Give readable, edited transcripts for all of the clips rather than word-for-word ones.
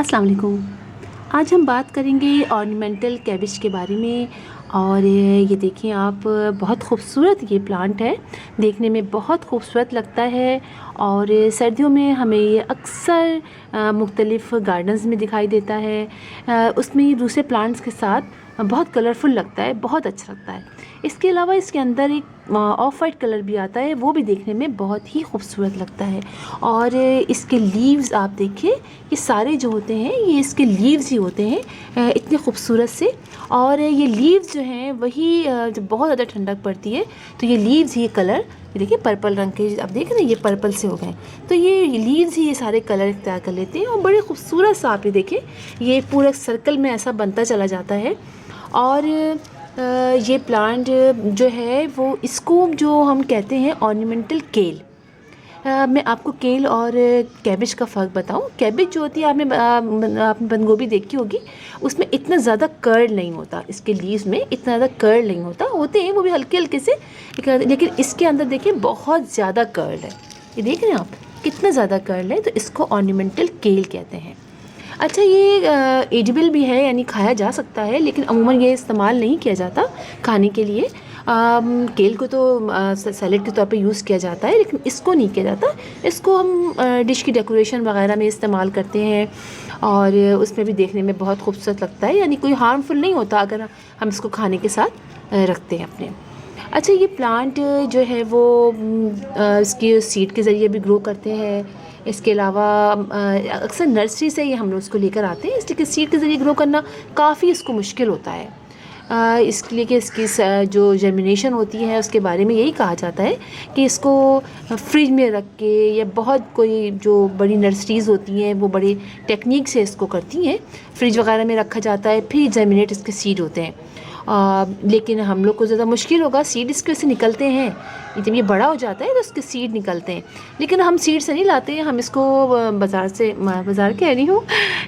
अस्सलाम वालेकुम। आज हम बात करेंगे ऑर्नामेंटल कैबिज के बारे में। और ये देखिए आप, बहुत खूबसूरत ये प्लांट है, देखने में बहुत खूबसूरत लगता है। और सर्दियों में हमें ये अक्सर मुख्तलिफ़ गार्डन्स में दिखाई देता है। उसमें ये दूसरे प्लांट्स के साथ बहुत कलरफुल लगता है, बहुत अच्छा लगता है। इसके अलावा इसके अंदर एक ऑफ वाइट कलर भी आता है, वो भी देखने में बहुत ही खूबसूरत लगता है। और इसके लीव्स आप देखिए, ये सारे जो होते हैं ये इसके लीव्स ही होते हैं, इतने खूबसूरत से। और ये लीव्स जो हैं वही जब बहुत ज़्यादा ठंडक पड़ती है तो ये लीव्स, ये कलर, ये देखिए पर्पल रंग के, आप देख रहे हैं ये पर्पल से हो गए, तो ये लीव्स ही ये सारे कलर इख्तियार कर लेते हैं। और बड़े खूबसूरत सा आप ये देखिए, ये पूरा सर्कल में ऐसा बनता चला जाता है। और ये प्लांट जो है वो, इसको जो हम कहते हैं ऑर्नामेंटल केल। मैं आपको केल और कैबिज का फ़र्क बताऊं। कैबिज जो होती है, आपने बंद गोभी देखी होगी, उसमें इतना ज़्यादा कर्ल नहीं होता, इसके लीव्स में इतना ज़्यादा कर्ल नहीं होता, होते हैं वो भी हल्के हल्के से, लेकिन इसके अंदर देखिए बहुत ज़्यादा कर्ल है। ये देख रहे हैं आप कितना ज़्यादा कर्ल है, तो इसको ऑर्नामेंटल केल कहते हैं। अच्छा, ये एडिबल भी है, यानी खाया जा सकता है, लेकिन अमूमन ये इस्तेमाल नहीं किया जाता खाने के लिए। केल को तो सैलेड के तौर पे यूज़ किया जाता है, लेकिन इसको नहीं किया जाता। इसको हम डिश की डेकोरेशन वगैरह में इस्तेमाल करते हैं, और उसमें भी देखने में बहुत खूबसूरत लगता है, यानी कोई हार्मफुल नहीं होता अगर हम इसको खाने के साथ रखते हैं अपने। अच्छा, ये प्लांट जो है वो इसकी सीड के ज़रिए भी ग्रो करते हैं। इसके अलावा अक्सर नर्सरी से ही हम लोग उसको लेकर आते हैं, इसलिए कि सीड के ज़रिए ग्रो करना काफ़ी इसको मुश्किल होता है। इसलिए कि इसकी जो जर्मिनेशन होती है उसके बारे में यही कहा जाता है कि इसको फ्रिज में रख के, या बहुत कोई जो बड़ी नर्सरीज़ होती हैं वो बड़ी टेक्निक से इसको करती हैं, फ्रिज वगैरह में रखा जाता है, फिर जर्मिनेट इसके सीड होते हैं। लेकिन हम लोग को ज़्यादा मुश्किल होगा, सीड इसके से निकलते हैं, जब ये बड़ा हो जाता है तो उसके सीड निकलते हैं, लेकिन हम सीड से नहीं लाते हैं, हम इसको बाज़ार कह रही हूँ,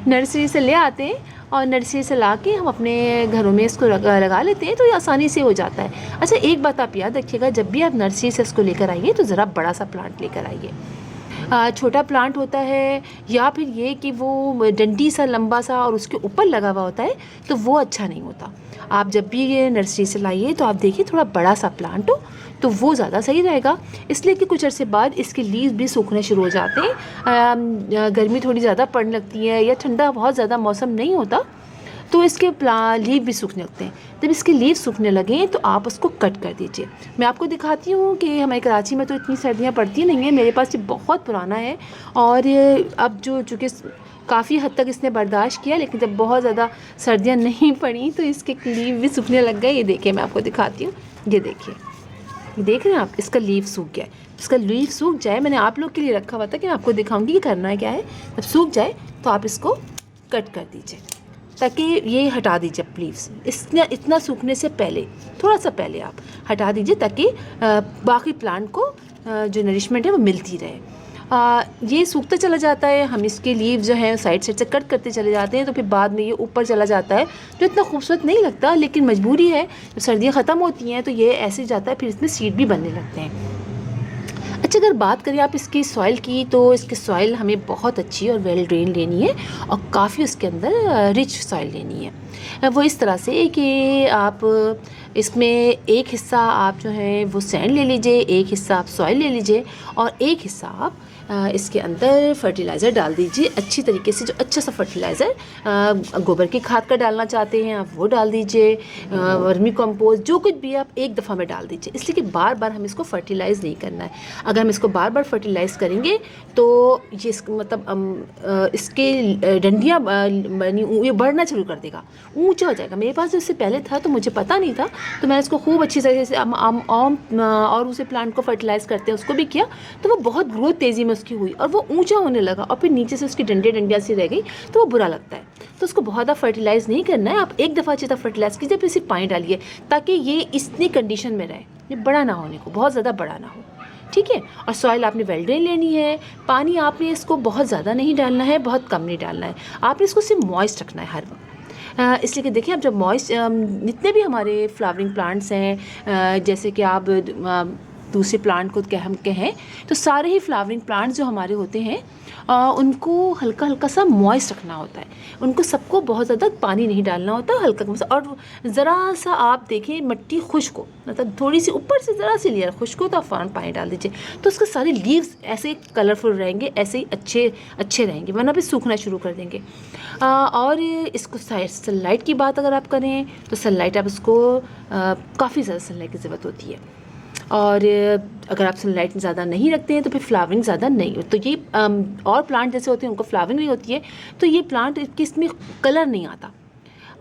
नर्सरी से ले आते हैं, और नर्सरी से ला के हम अपने घरों में इसको लगा लेते हैं, तो ये आसानी से हो जाता है। अच्छा, एक बात आप याद रखिएगा, जब भी आप नर्सरी से इसको लेकर आइए तो ज़रा बड़ा सा प्लांट लेकर आइए। छोटा प्लांट होता है, या फिर ये कि वो डंडी सा लंबा सा और उसके ऊपर लगा हुआ होता है, तो वो अच्छा नहीं होता। आप जब भी ये नर्सरी से लाइए तो आप देखिए थोड़ा बड़ा सा प्लांट हो, तो वो ज़्यादा सही रहेगा। इसलिए कि कुछ अर्से बाद इसके लीव्स भी सूखने शुरू हो जाते हैं, गर्मी थोड़ी ज़्यादा पड़ने लगती है, या ठंडा बहुत ज़्यादा मौसम नहीं होता, तो इसके लीव भी सूखने लगते हैं। जब इसके लीव सूखने लगें तो आप उसको कट कर दीजिए। मैं आपको दिखाती हूँ कि हमारे कराची में तो इतनी सर्दियाँ पड़ती नहीं हैं, मेरे पास ये बहुत पुराना है, और अब जो चूँकि काफ़ी हद तक इसने बर्दाश्त किया, लेकिन जब बहुत ज़्यादा सर्दियाँ नहीं पड़ी तो इसके लीव भी सूखने लग गए। ये देखिए, मैं आपको दिखाती हूँ, ये देखिए, ये देख रहे हैं आप, इसका लीव सूख गया है। इसका लीव सूख जाए, मैंने आप लोग के लिए रखा हुआ था कि मैं आपको दिखाऊंगी कि करना है क्या है। जब सूख जाए तो आप इसको कट कर दीजिए, ताकि ये हटा दीजिए लीव्स, इतना सूखने से पहले, थोड़ा सा पहले आप हटा दीजिए, ताकि बाकी प्लांट को जो नरिशमेंट है वो मिलती रहे। ये सूखता चला जाता है, हम इसके लीव जो हैं साइड साइड से कट करते चले जाते हैं, तो फिर बाद में ये ऊपर चला जाता है, जो इतना खूबसूरत नहीं लगता, लेकिन मजबूरी है, जब सर्दियाँ ख़त्म होती हैं तो ये ऐसे जाता है, फिर इसमें सीड भी बनने लगते हैं। अच्छा, अगर बात करें आप इसकी सॉइल की, तो इसकी सॉइल हमें बहुत अच्छी और वेल ड्रेन लेनी है, और काफ़ी उसके अंदर रिच सॉइल लेनी है। वो इस तरह से कि आप इसमें एक हिस्सा आप जो है वो सैंड ले लीजिए, एक हिस्सा आप सॉइल ले लीजिए, और एक हिस्सा आप इसके अंदर फर्टिलाइज़र डाल दीजिए अच्छी तरीके से, जो अच्छा सा फर्टिलाइज़र, गोबर की खाद का डालना चाहते हैं आप वो डाल दीजिए, वर्मी कंपोस्ट, जो कुछ भी आप एक दफ़ा में डाल दीजिए, इसलिए कि बार बार हम इसको फर्टिलाइज़ नहीं करना है। अगर हम इसको बार बार फर्टिलाइज़ करेंगे तो ये मतलब इसके डंडियाँ ये बढ़ना शुरू कर देगा, ऊँचा हो जाएगा। मेरे पास जो इससे पहले था तो मुझे पता नहीं था, तो मैंने इसको खूब अच्छी तरीके से और उसे प्लांट को फर्टिलाइज़ करते हैं उसको भी किया, तो वो बहुत ग्रोथ तेज़ी में उसकी हुई, और वो ऊंचा होने लगा, और फिर नीचे से उसकी डंडियाँ सी रह गई, तो वो बुरा लगता है। तो उसको बहुत ज़्यादा फर्टिलाइज़ नहीं करना है, आप एक दफ़ा अच्छी तरह फर्टिलाइज़ कीजिए, फिर सिर्फ पानी डालिए, ताकि ये इतनी कंडीशन में रहे, ये बड़ा ना होने को, बहुत ज़्यादा बड़ा ना हो, ठीक है। और सॉइल आपने वेल ड्रेन लेनी है, पानी आपने इसको बहुत ज़्यादा नहीं डालना है, बहुत कम नहीं डालना है, आपने इसको सिर्फ मॉइस्ट रखना है हर वक्त। इसलिए कि देखिए, अब जब मॉइस्ट जितने भी हमारे फ्लावरिंग प्लांट्स हैं, जैसे कि आप दूसरे प्लांट को क्या हम कहें, तो सारे ही फ्लावरिंग प्लांट जो हमारे होते हैं उनको हल्का हल्का सा मॉइस्ट रखना होता है। उनको सबको बहुत ज़्यादा पानी नहीं डालना होता, हल्का सा। और ज़रा सा आप देखें मिट्टी खुश्क हो, मतलब थोड़ी सी ऊपर से ज़रा सी लेयर खुश्क हो तो आप फ़ौरन पानी डाल दीजिए, तो उसके सारे लीव्स ऐसे कलरफुल रहेंगे, ऐसे ही अच्छे रहेंगे, वरना फिर सूखना शुरू कर देंगे। और इसको सनलाइट की बात अगर आप करें तो सनलाइट आप उसको काफ़ी ज़्यादा सनलाइट की ज़रूरत होती है। और अगर आप सनलाइट ज़्यादा नहीं रखते हैं तो फिर फ्लावरिंग ज़्यादा नहीं हो, तो ये और प्लांट जैसे होते हैं उनको फ्लावरिंग नहीं होती है, तो ये प्लांट इसमें कलर नहीं आता।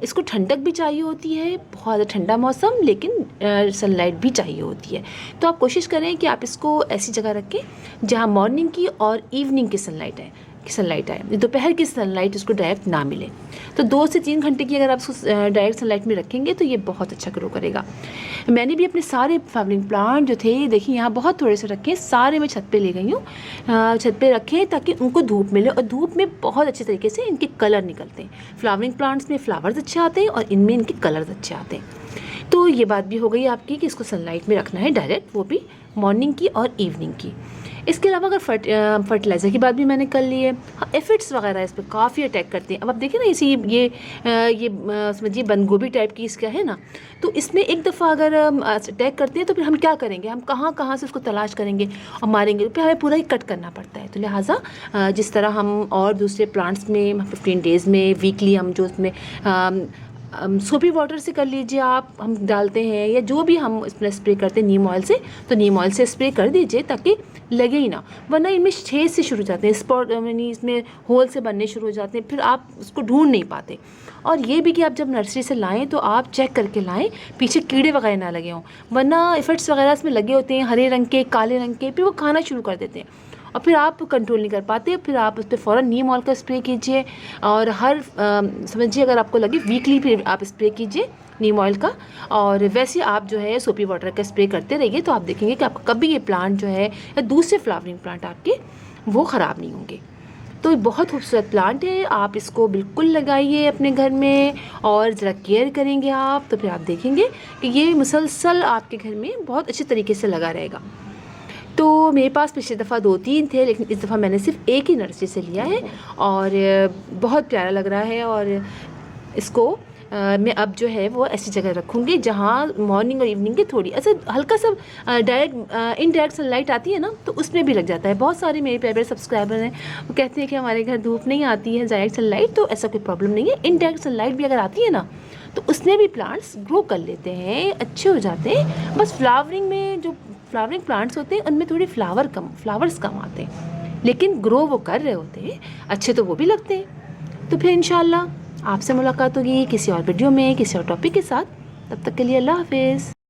इसको ठंडक भी चाहिए होती है, बहुत ज़्यादा ठंडा मौसम, लेकिन सनलाइट भी चाहिए होती है। तो आप कोशिश करें कि आप इसको ऐसी जगह रखें जहाँ मॉर्निंग की और इवनिंग की सनलाइट आए, दोपहर की सनलाइट उसको डायरेक्ट ना मिले। तो 2 से 3 घंटे की अगर आप उसको डायरेक्ट सनलाइट में रखेंगे तो ये बहुत अच्छा ग्रो करेगा। मैंने भी अपने सारे फ्लावरिंग प्लांट जो थे, देखिए यहाँ बहुत थोड़े से रखे, सारे मैं छत पे ले गई हूँ, छत पे रखे ताकि उनको धूप मिले, और धूप में बहुत अच्छे तरीके से इनके कलर निकलते हैं। फ्लावरिंग प्लांट्स में फ्लावर्स अच्छे आते हैं और इनमें इनके कलर्स अच्छे आते हैं। तो ये बात भी हो गई आपकी कि इसको सनलाइट में रखना है डायरेक्ट, वो भी मॉर्निंग की और इवनिंग की। इसके अलावा अगर फर्टिलाइज़र की बात भी मैंने कर ली है। हाँ, एफिड्स वगैरह इस पर काफ़ी अटैक करते हैं। अब आप देखिए ना, इसी ये समझिए बंद गोभी टाइप की इसका है ना, तो इसमें एक दफ़ा अगर अटैक करते हैं तो फिर हम क्या करेंगे, हम कहाँ से उसको तलाश करेंगे और मारेंगे, फिर हमें पूरा ही कट करना पड़ता है। तो लिहाजा जिस तरह हम और दूसरे प्लांट्स में 15 डेज़ में वीकली हम जो उसमें सोपी वाटर से कर लीजिए आप, हम डालते हैं, या जो भी हम इसमें स्प्रे करते हैं नीम ऑयल से, तो नीम ऑयल से स्प्रे कर दीजिए ताकि लगे ही ना, वरना इनमें छेद से शुरू हो जाते हैं, स्पॉट यानी इसमें होल से बनने शुरू हो जाते हैं, फिर आप उसको ढूंढ नहीं पाते। और ये भी कि आप जब नर्सरी से लाएं तो आप चेक करके लाएं पीछे कीड़े वगैरह ना लगे हों, वरना एफिड्स वगैरह इसमें लगे होते हैं हरे रंग के, काले रंग के, फिर वो खाना शुरू कर देते हैं और फिर आप कंट्रोल नहीं कर पाते। फिर आप उस पर फ़ौरन नीम ऑयल का स्प्रे कीजिए, और हर समझिए अगर आपको लगे वीकली फिर आप स्प्रे कीजिए नीम ऑयल का। और वैसे आप जो है सोपी वाटर का स्प्रे करते रहिए, तो आप देखेंगे कि आपका कभी ये प्लांट जो है या दूसरे फ्लावरिंग प्लांट आपके वो ख़राब नहीं होंगे। तो ये बहुत खूबसूरत प्लांट है, आप इसको बिल्कुल लगाइए अपने घर में, और ज़रा केयर करेंगे आप तो फिर आप देखेंगे कि ये मुसलसल आपके घर में बहुत अच्छे तरीके से लगा रहेगा। तो मेरे पास पिछली दफ़ा 2-3 थे, लेकिन इस दफ़ा मैंने सिर्फ एक ही नर्सरी से लिया है और बहुत प्यारा लग रहा है। और इसको मैं अब जो है वो ऐसी जगह रखूँगी जहाँ मॉर्निंग और इवनिंग के थोड़ी ऐसा हल्का सा डायरेक्ट इनडायरेक्ट सनलाइट आती है ना, तो उसमें भी लग जाता है। बहुत सारे मेरे प्यारे सब्सक्राइबर हैं, वो कहते हैं कि हमारे घर धूप नहीं आती है डायरेक्ट सनलाइट, तो ऐसा कोई प्रॉब्लम नहीं है। इनडायरेक्ट सनलाइट भी अगर आती है ना, तो उसमें भी प्लांट्स ग्रो कर लेते हैं, अच्छे हो जाते हैं। बस फ्लावरिंग में जो फ्लावरिंग प्लांट्स होते हैं उनमें थोड़ी फ्लावर्स कम आते हैं, लेकिन ग्रो वो कर रहे होते हैं, अच्छे तो वो भी लगते हैं। तो फिर इंशाल्लाह आपसे मुलाकात होगी किसी और वीडियो में किसी और टॉपिक के साथ। तब तक के लिए अल्लाह हाफिज़।